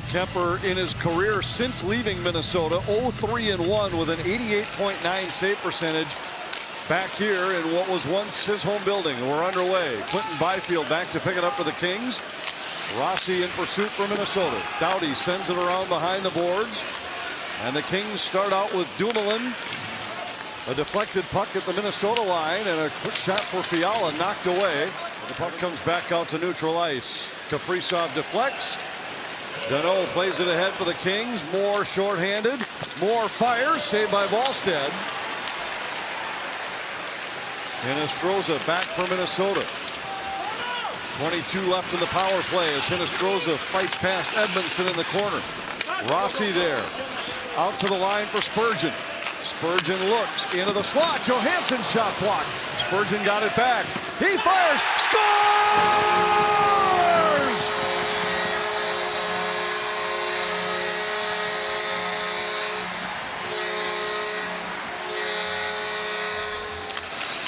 Kemper in his career since leaving Minnesota, 0-3-1 with an 88.9 save percentage back here in what was once his home building. We're underway. Clinton Byfield back to pick it up for the Kings. Rossi in pursuit for Minnesota. Doughty sends it around behind the boards. And the Kings start out with Dumoulin. A deflected puck at the Minnesota line, and a quick shot for Fiala knocked away. The puck comes back out to neutral ice. Kaprizov deflects. Danault plays it ahead for the Kings. More shorthanded. More fires. Saved by Volstead. And Hinostroza back for Minnesota. 22 left in the power play as Hinostroza fights past Edmondson in the corner. Rossi there. Out to the line for Spurgeon. Spurgeon looks into the slot. Johansson shot blocked. Spurgeon got it back. He fires. Scores!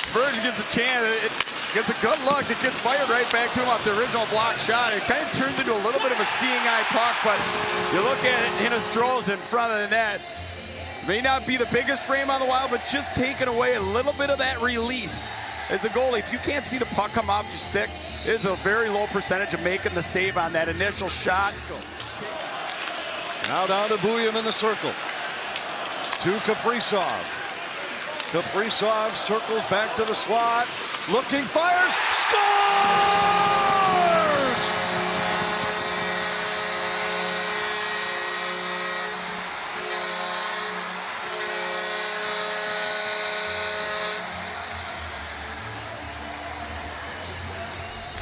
Spurgeon gets a chance. It gets a good look. It gets fired right back to him off the original block shot. It kind of turns into a little bit of a seeing eye puck, but you look at it, Hinostroza in front of the net. May not be the biggest frame on the Wild, but just taking away a little bit of that release. As a goalie, if you can't see the puck come off your stick, it's a very low percentage of making the save on that initial shot. Now down to Bouillon in the circle. To Kaprizov. Kaprizov circles back to the slot. Looking, fires, scores!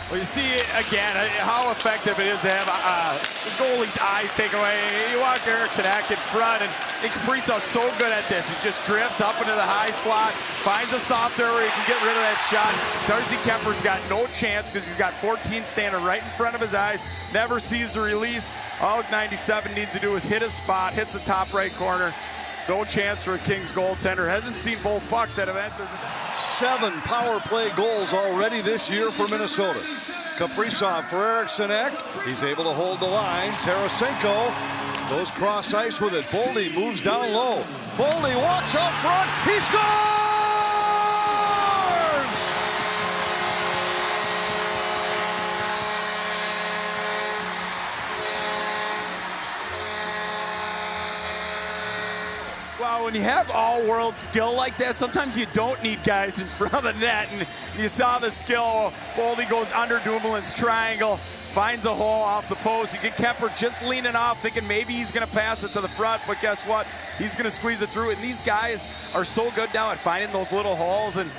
Well, you see again how effective it is to have the goalie's eyes taken away. You walk Eriksson in front, and Kaprizov's so good at this. He just drifts up into the high slot, finds a soft area where he can get rid of that shot. Darcy Kemper's got no chance because he's got 14 standing right in front of his eyes. Never sees the release. All 97 needs to do is hit a spot, hits the top right corner. No chance for a Kings goaltender. Hasn't seen both pucks that have entered. 7 power play goals already this year for Minnesota. Kaprizov for Eriksson. He's able to hold the line. Tarasenko goes cross ice with it. Boldy moves down low. Boldy walks out front. He scores! Well, when you have all-world skill like that, sometimes you don't need guys in front of the net. And you saw the skill. Boldy goes under Dumoulin's triangle, finds a hole off the post. You get Kemper just leaning off, thinking maybe he's going to pass it to the front. But guess what? He's going to squeeze it through. And these guys are so good now at finding those little holes. And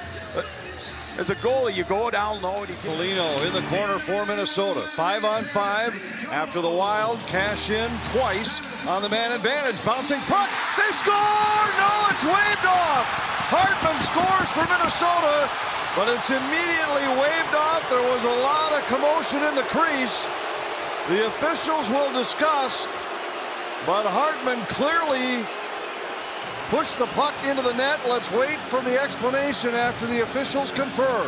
as a goalie, you go down low. And Foligno in the corner for Minnesota. 5-on-5 after the Wild cash in twice on the man advantage. Bouncing puck. They score! No, it's waved off. Hartman scores for Minnesota, but it's immediately waved off. There was a lot of commotion in the crease. The officials will discuss, but Hartman clearly pushed the puck into the net. Let's wait for the explanation after the officials confer.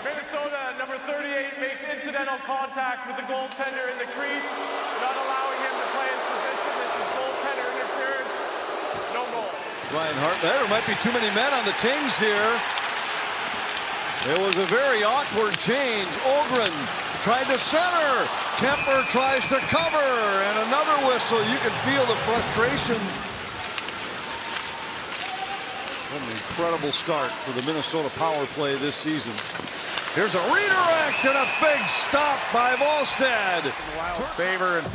Minnesota, number 38, makes incidental contact with the goaltender in the crease, not allowing him to play his position. This is goaltender interference. No goal. Ryan Hartman. There might be too many men on the Kings here. It was a very awkward change. Ogren tried to center. Kemper tries to cover, and another whistle. You can feel the frustration. What an incredible start for the Minnesota power play this season. Here's a redirect and a big stop by Volstead. In the Wild's favor, and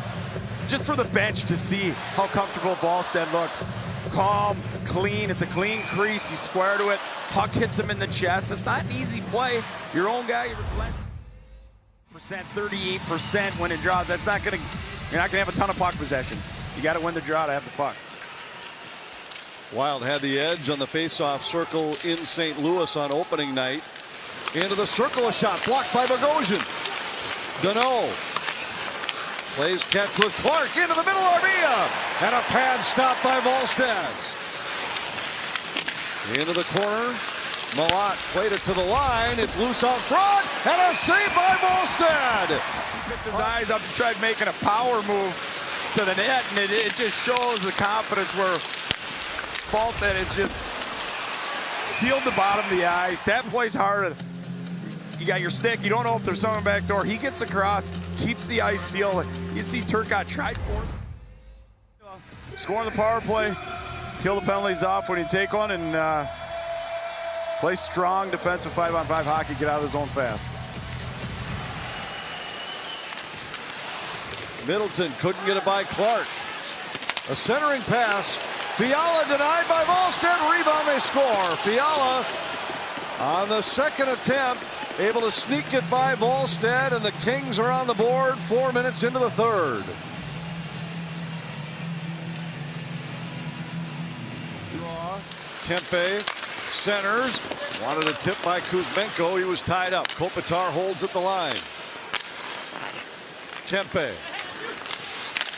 just for the bench to see how comfortable Volstead looks. Calm, clean. It's a clean crease. He's square to it. Puck hits him in the chest. It's not an easy play. Your own guy, you reflect. 38% when it draws. That's not gonna. You're not gonna have a ton of puck possession. You got to win the draw to have the puck. Wild had the edge on the face-off circle in St. Louis on opening night. Into the circle, a shot blocked by Bogosian. Danault plays catch with Clark into the middle. Armia and a pad stop by Volstead. Into the corner. Malott played it to the line. It's loose out front, and a save by Volstead. He picked his eyes up and tried making a power move to the net, and it just shows the confidence where Volstead has just sealed the bottom of the ice. That play's hard. You got your stick. You don't know if there's someone back door. He gets across, keeps the ice sealed. You see Turcotte tried for it. Score on the power play, kill the penalties off when you take one, and play strong defensive 5-on-5 hockey. Get out of the zone fast. Middleton couldn't get it by Clark. A centering pass. Fiala denied by Volstead. Rebound, they score. Fiala on the second attempt, able to sneak it by Volstead, and the Kings are on the board 4 minutes into the third. Kempe centers. Wanted a tip by Kuzmenko. He was tied up. Kopitar holds at the line. Kempe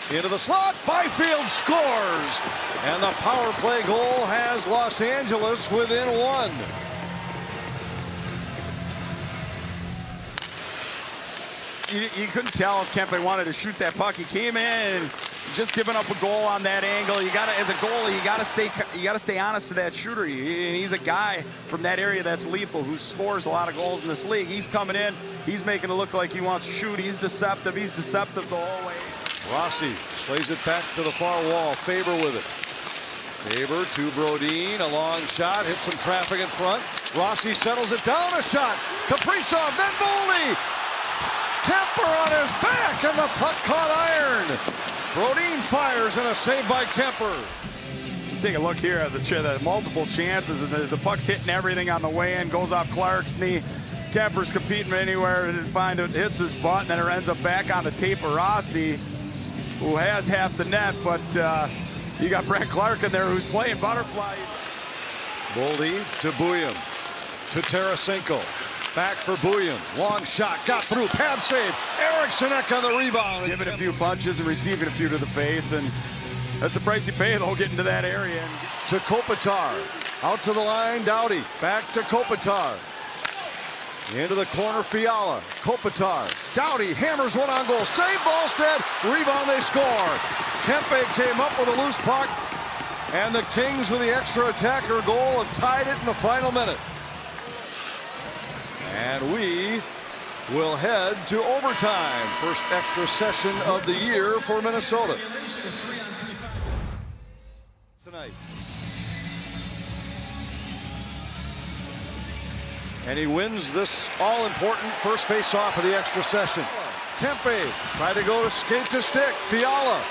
into the slot. Byfield scores. And the power play goal has Los Angeles within one. You couldn't tell if Kempe wanted to shoot that puck. He came in and just giving up a goal on that angle. You got to, as a goalie, you got to stay honest to that shooter. And he's a guy from that area that's lethal, who scores a lot of goals in this league. He's coming in. He's making it look like he wants to shoot. He's deceptive. He's deceptive the whole way. Rossi plays it back to the far wall. Faber with it. Faber to Brodin. A long shot. Hits some traffic in front. Rossi settles it down. A shot. Kaprizov. Then Boldy. Kemper on his back, and the puck caught iron. Brodin fires, and a save by Kemper. Take a look here at the multiple chances, and the puck's hitting everything on the way in. Goes off Clark's knee. Kemper's competing anywhere and find it, hits his butt, and then it ends up back on the tape of Rossi, who has half the net, but you got Brent Clark in there who's playing butterfly. Boldy to Buyum, to Tarasenko. Back for Buyum. Long shot. Got through. Pad save. Eriksson on the rebound. Giving a few punches and receiving a few to the face. And that's the price you pay, though, getting to that area. To Kopitar. Out to the line. Doughty. Back to Kopitar. Into the corner. Fiala. Kopitar. Doughty hammers one on goal. Save Volstead. Rebound. They score. Kempe came up with a loose puck. And the Kings, with the extra attacker goal, have tied it in the final minute. And we will head to overtime. First extra session of the year for Minnesota tonight. And he wins this all-important first face-off of the extra session. Kempe tried to go to skate to stick. Fiala.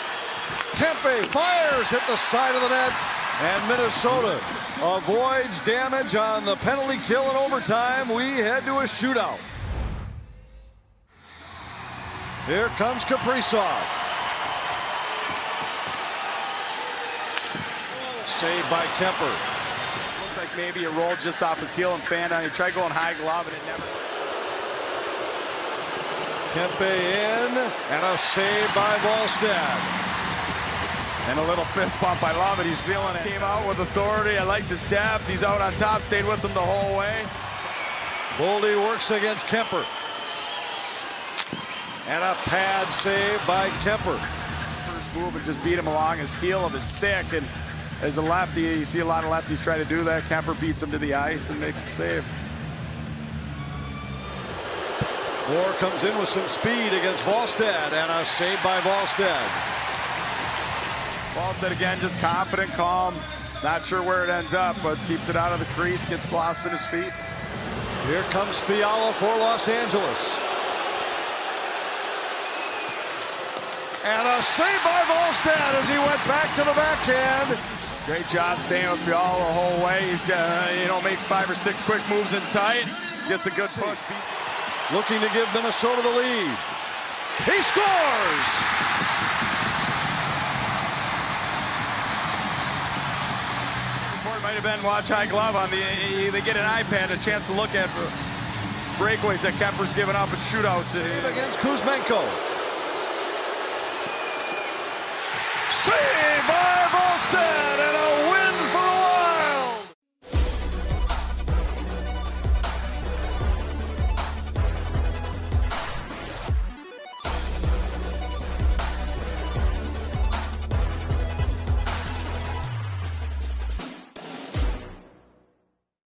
Kempe fires, hit the side of the net, and Minnesota avoids damage on the penalty kill in overtime. We head to a shootout. Here comes Kaprizov. Saved by Kemper. Looked like maybe it rolled just off his heel and fanned on. He tried going high glove and it never. Kempe in, and a save by Volstead. And a little fist bump. I love it. He's feeling it. Came out with authority. I liked his depth. He's out on top. Stayed with him the whole way. Boldy works against Kemper. And a pad save by Kemper. First move and just beat him along his heel of his stick. And as a lefty, you see a lot of lefties try to do that. Kemper beats him to the ice and makes the save. Moore comes in with some speed against Volstead. And a save by Volstead. Volstead again, just confident, calm, not sure where it ends up, but keeps it out of the crease, gets lost in his feet. Here comes Fiala for Los Angeles. And a save by Volstead as he went back to the backhand. Great job staying with Fiala the whole way. He's got, makes 5 or 6 quick moves in tight, gets a good push. Looking to give Minnesota the lead. He scores! Might have been watch high glove on they get an iPad, a chance to look at breakaways that Kemper's giving up and shootouts. Against Kuzmenko. Save